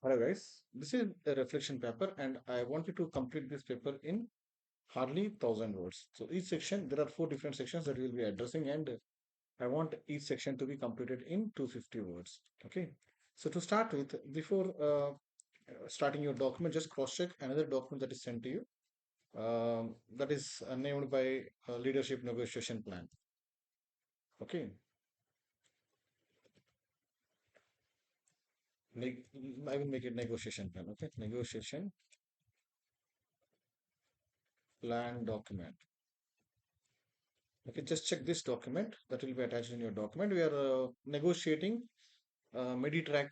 Hello guys, this is a reflection paper and I want you to complete this paper in hardly 1000 words. So each section, there are four different sections that we will be addressing and I want each section to be completed in 250 words. Okay. So to start with, before starting your document, just cross check another document that is sent to you. That is named by leadership negotiation plan. Okay. Neg- I will make it negotiation plan. Okay. Negotiation plan document. Okay, just check this document that will be attached in your document. We are negotiating Meditrack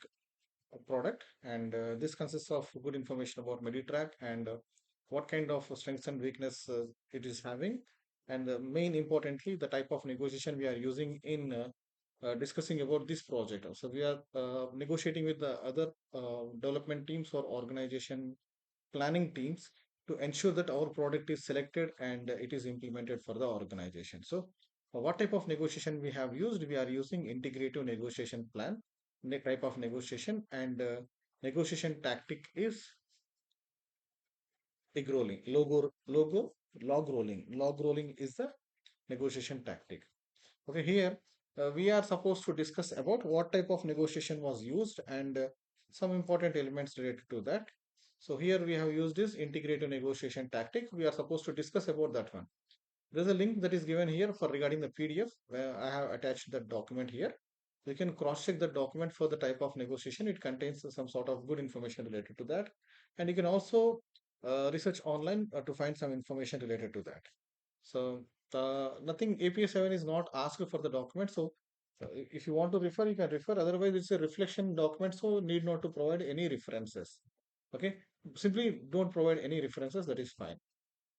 product, and this consists of good information about Meditrack and what kind of strengths and weakness it is having, and main importantly, the type of negotiation we are using in discussing about this project. So we are negotiating with the other development teams or organization planning teams to ensure that our product is selected and it is implemented for the organization. So, what type of negotiation we have used? We are using integrative negotiation plan, type of negotiation, and negotiation tactic is egg rolling, log rolling. Log rolling is the negotiation tactic. Okay, here we are supposed to discuss about what type of negotiation was used and some important elements related to that. So here we have used this integrated negotiation tactic. We are supposed to discuss about that one. There's a link that is given here for regarding the PDF where I have attached the document here. You can cross check the document for the type of negotiation. It contains some sort of good information related to that. And you can also research online to find some information related to that. So nothing APA 7 is not asked for the document. So if you want to refer, you can refer. Otherwise, it's a reflection document, so need not to provide any references. Okay, simply don't provide any references. That is fine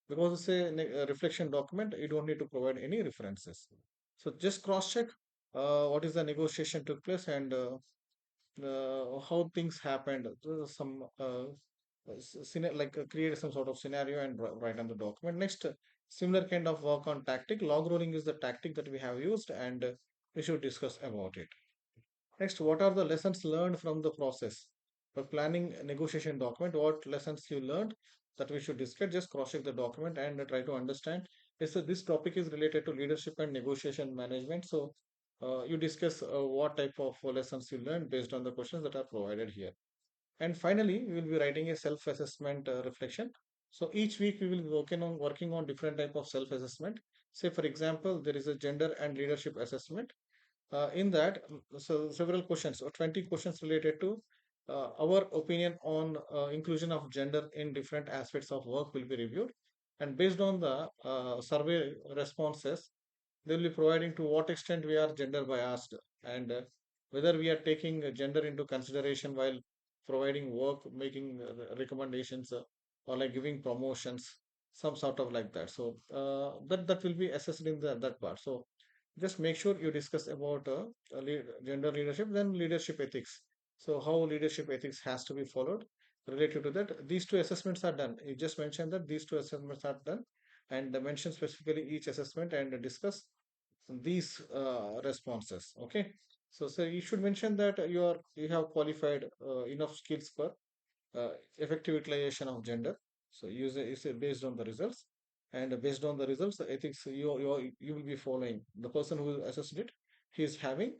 because it's a reflection document. You don't need to provide any references. So just cross check what is the negotiation took place and how things happened. Some like create some sort of scenario and write on the document. Next, similar kind of work on tactic. Log rolling is the tactic that we have used, and we should discuss about it. Next, what are the lessons learned from the process? For planning a negotiation document, what lessons you learned that we should discuss? Just cross check the document and try to understand. Yes, so this topic is related to leadership and negotiation management. So you discuss what type of lessons you learned based on the questions that are provided here. And finally, we will be writing a self-assessment reflection. So each week we will be working on different type of self-assessment. Say, for example, there is a gender and leadership assessment. In that, so several questions or 20 questions related to our opinion on inclusion of gender in different aspects of work will be reviewed. And based on the survey responses, they will be providing to what extent we are gender biased and whether we are taking gender into consideration while providing work, making recommendations, or like giving promotions, some sort of like that. So that will be assessed in that part. So just make sure you discuss about gender leadership, then leadership ethics. So how leadership ethics has to be followed related to that. These two assessments are done. You just mentioned that these two assessments are done and mention specifically each assessment and discuss these responses. Okay. So you should mention that you have qualified enough skills for effective utilization of gender. So use is based on the results, and based on the results, the ethics you will be following. The person who assessed it, he is having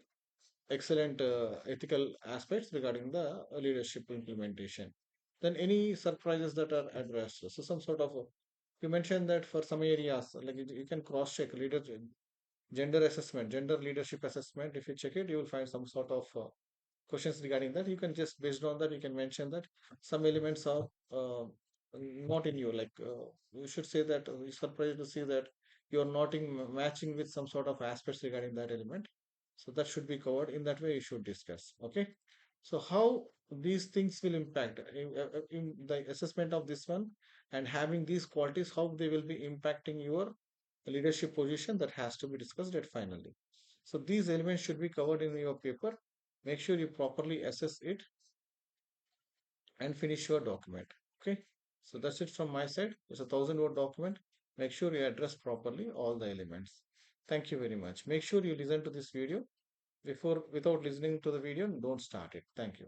excellent ethical aspects regarding the leadership implementation. Then any surprises that are addressed. So some sort of you mentioned that for some areas, like you can cross check leader gender assessment, gender leadership assessment. If you check it, you will find some sort of questions regarding that. You can just based on that, you can mention that some elements are not in you. Like you should say that you're surprised to see that you're not in matching with some sort of aspects regarding that element. So that should be covered. In that way, you should discuss. Okay. So how these things will impact in the assessment of this one and having these qualities, how they will be impacting your leadership position that has to be discussed at finally. So these elements should be covered in your paper. Make sure you properly assess it and finish your document. Okay. So that's it from my side. It's a 1000 word document. Make sure you address properly all the elements. Thank you very much. Make sure you listen to this video before without listening to the video. Don't start it. Thank you.